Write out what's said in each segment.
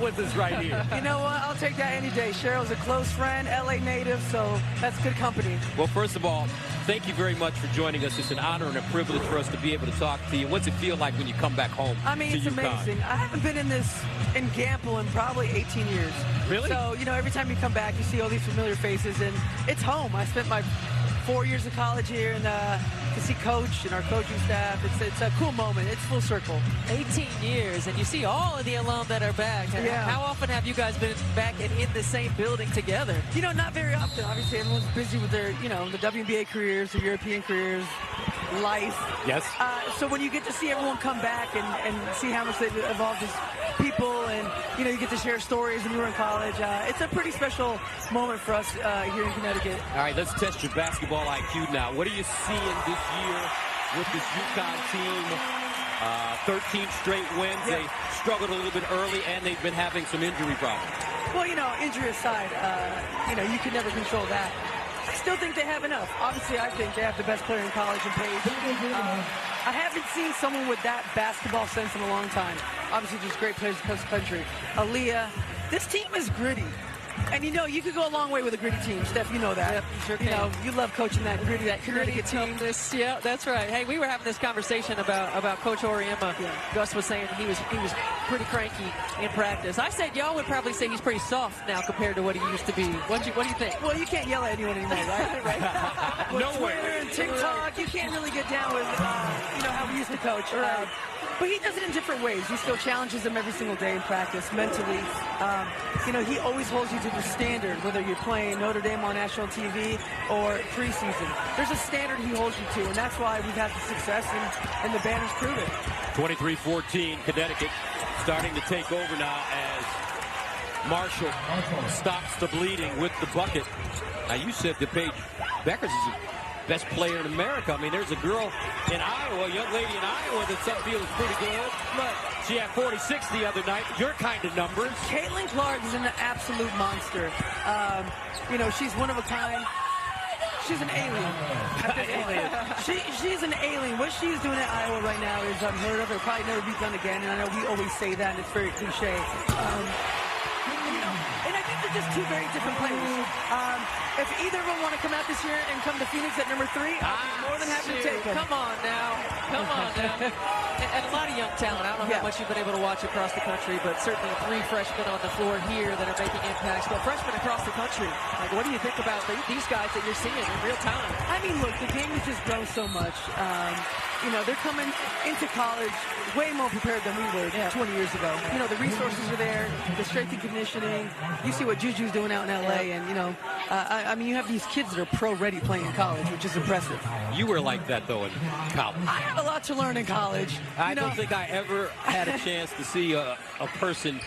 with us right here. You know what? I'll take that any day. Cheryl's a close friend, LA native, so that's good company. Well, first of all, thank you very much for joining us. It's an honor and a privilege for us to be able to talk to you. What's it feel like when you come back home? I mean, it's UConn? amazing. I haven't been in Gamble in probably 18 years. Really? So, you know, every time you come back, you see all these familiar faces, and it's home. I spent my 4 years of college here, and to see Coach and our coaching staff, it's a cool moment. It's full circle. 18 years, and you see all of the alum that are back. Yeah. How often have you guys been back and in the same building together? You know, not very often. Obviously, everyone's busy with their, you know, the WNBA careers, the European careers, life. Yes. So when you get to see everyone come back and see how much they've evolved as people, and, you know, you get to share stories when you were in college, it's a pretty special moment for us here in Connecticut. All right, let's test your basketball IQ now. What are you seeing this year with this Yukon team? 13 straight wins. Yeah. They struggled a little bit early, and they've been having some injury problems. Well, you know, injury aside, you know, you can never control that. I still think they have enough. Obviously, I think they have the best player in college in Paige. I haven't seen someone with that basketball sense in a long time. Obviously, just great players across the country. Aaliyah, this team is gritty. And, you know, you could go a long way with a gritty team. Steph, you know that. Yep, you sure You know, can. you love coaching that gritty, that Connecticut team. Yeah, that's right. Hey, we were having this conversation about Coach Oriema. Yeah. Gus was saying he was pretty cranky in practice. I said y'all would probably say he's pretty soft now compared to what he used to be. What do you think? Well, you can't yell at anyone anymore, right? Right. With Nowhere. Twitter and TikTok, you can't really get down with, you know, how we used to coach. Right. But he does it in different ways. He still challenges them every single day in practice, mentally. You know, he always holds you to the standard, whether you're playing Notre Dame on national TV or preseason. There's a standard he holds you to, and that's why we've had the success, and the banners prove it. 23-14, Connecticut starting to take over now as Marshall stops the bleeding with the bucket. Now, you said that Paige Beckers is the best player in America. I mean, there's a girl in Iowa, a young lady in Iowa that some feel is pretty good. But she had 46 the other night. Your kind of numbers. Caitlin Clark is an absolute monster. You know, she's one of a kind. She's an alien. She's an alien. What she's doing at Iowa right now is unheard of. It'll probably never be done again. And I know we always say that, and it's very cliche. You know, and I think they're just two very different players. If either of them want to come out this year and come to Phoenix at number 3, I'll be more than happy to take them. Come on now. Come on now. And a lot of young talent. I don't know how much you've been able to watch across the country, but certainly 3 freshmen on the floor here that are making impacts. But freshmen across the country, like, what do you think about these guys that you're seeing in real time? I mean, look, the game has just grown so much. You know, they're coming into college way more prepared than we were 20 years ago. You know, the resources are there, the strength and conditioning. You see what Juju's doing out in L.A., and, you know, I mean, you have these kids that are pro-ready playing in college, which is impressive. You were like that, though, in college. I had a lot to learn in college. I don't think I ever had a chance to see a person,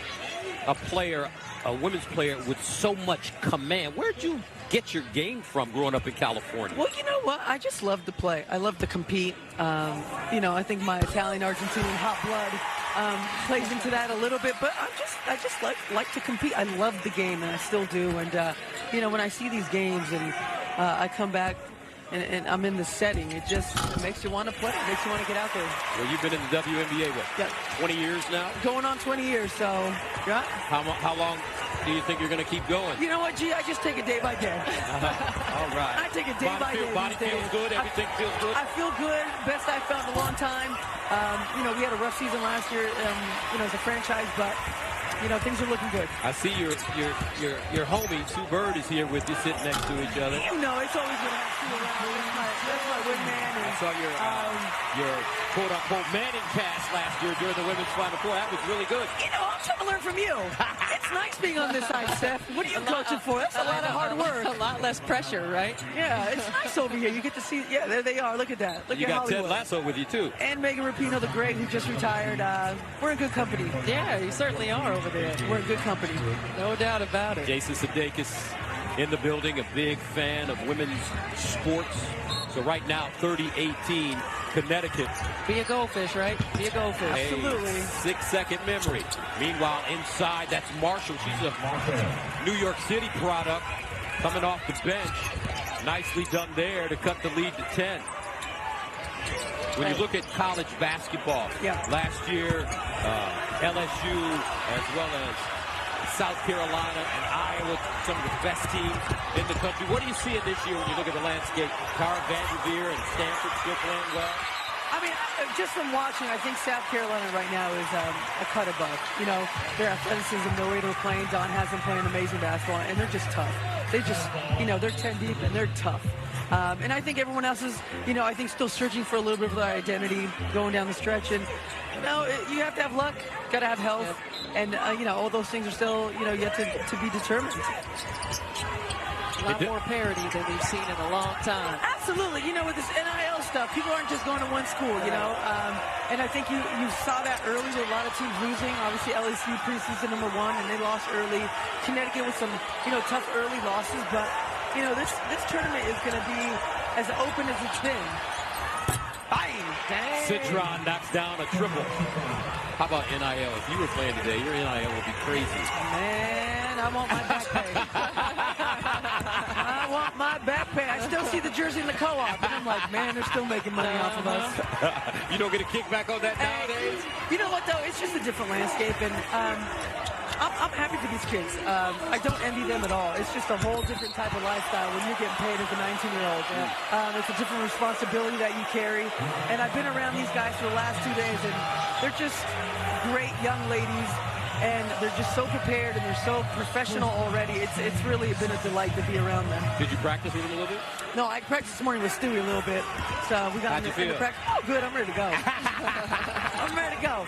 a player, a women's player with so much command. Where'd you get your game from growing up in California? Well, you know what? I just love to play. I love to compete. You know, I think my Italian-Argentinian hot blood plays into that a little bit, but I just like to compete. I love the game, and I still do. And you know, when I see these games and I come back and I'm in the setting, it just makes you want to play. It makes you want to get out there. Well, you've been in the WNBA, what, 20 years now? Going on 20 years, so yeah. How long do you think you're going to keep going? You know what, G? I just take it day by day. All right. I take it day by day. Body feels good. Everything feels good. I feel good. Best I've felt in a long time. You know, we had a rough season last year, you know, as a franchise, but you know, things are looking good. I see your homie Sue Bird is here with you, sitting next to each other. You know, it's always good to have Sue around. That's my wingman. I saw your quote-unquote Manning cast last year during the Women's Final Four. That was really good. You know, I'm trying to learn from you. It's nice being on this side, Steph. What are you coaching for? That's a lot of hard work. A lot less pressure, right? Yeah, it's nice over here. You get to see, yeah, there they are. Look at that. Look you at got Hollywood. Ted Lasso with you, too. And Megan Rapinoe, the great, who just retired. We're in good company. Yeah, you certainly are over there. We're in good company. No doubt about it. Jason Sudeikis in the building, a big fan of women's sports. So right now, 30-18, Connecticut. Be a goldfish, right? Be a goldfish. Absolutely. 6-second memory. Meanwhile, inside, that's Marshall. She's a New York City product coming off the bench. Nicely done there to cut the lead to 10. When you look at college basketball, last year, LSU as well as South Carolina and Iowa, some of the best teams in the country. What do you see in this year when you look at the landscape? Cara Vanderveer and Stanford still playing well? I mean, just from watching, I think South Carolina right now is a cut above. You know, their athleticism, the way they're playing. Don has them playing amazing basketball, and they're just tough. They just, you know, they're 10 deep, and they're tough. And I think everyone else is, you know, I think still searching for a little bit of their identity going down the stretch. And, you know, you have to have luck, got to have health. And, you know, all those things are still, you know, yet to be determined. A lot more parity than we've seen in a long time. Absolutely. You know, with this NIL stuff, people aren't just going to one school, you know. And I think you saw that early with a lot of teams losing. Obviously, LSU preseason #1, and they lost early. Connecticut with some, you know, tough early losses. But, you know, this tournament is going to be as open as it's been. Bang! Dang! Citron knocks down a triple. How about NIL? If you were playing today, your NIL would be crazy. Man, I want my back pay. I want my back pay. I still see the jersey in the co-op, and I'm like, man, they're still making money off of us. You don't get a kickback on that nowadays? You know what, though? It's just a different landscape, and I'm happy for these kids. I don't envy them at all. It's just a whole different type of lifestyle when you're getting paid as a 19-year-old. It's a different responsibility that you carry. And I've been around these guys for the last 2 days, and they're just great young ladies, and they're just so prepared, and they're so professional already. It's really been a delight to be around them. Did you practice with them a little bit? No, I practiced this morning with Stewie a little bit. So we got How'd you feel? practice. Oh, good. I'm ready to go. I'm ready to go.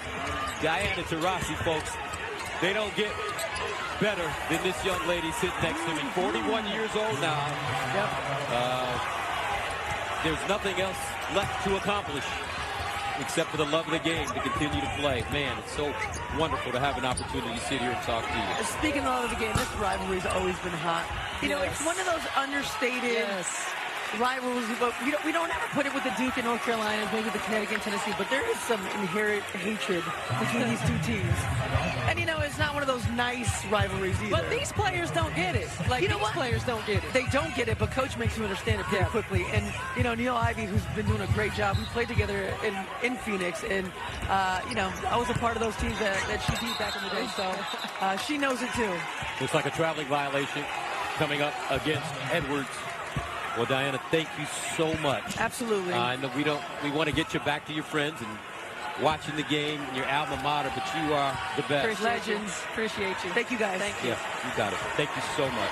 Diana Taurasi, folks. They don't get better than this young lady sitting next to me. 41 years old now. Yep. There's nothing else left to accomplish except for the love of the game to continue to play. Man, it's so wonderful to have an opportunity to sit here and talk to you. Speaking of the love of the game, this rivalry's always been hot. You know, it's one of those understated rivalries, but we don't ever put it with the Duke and North Carolina, maybe the Connecticut and Tennessee, but there is some inherent hatred between these two teams. And, you know, it's not one of those nice rivalries either. But these players don't get it. Like, you know these what? players don't get it. They don't get it, but Coach makes them understand it pretty quickly. And, you know, Neil Ivey, who's been doing a great job, we played together in Phoenix, and, you know, I was a part of those teams that she beat back in the day, so she knows it too. Looks like a traveling violation coming up against Edwards. Well, Diana, thank you so much. Absolutely. I know we want to get you back to your friends and watching the game in your alma mater, but you are the best. Legends. Appreciate you. Thank you, guys. Thank you. Yeah, you got it. Thank you so much.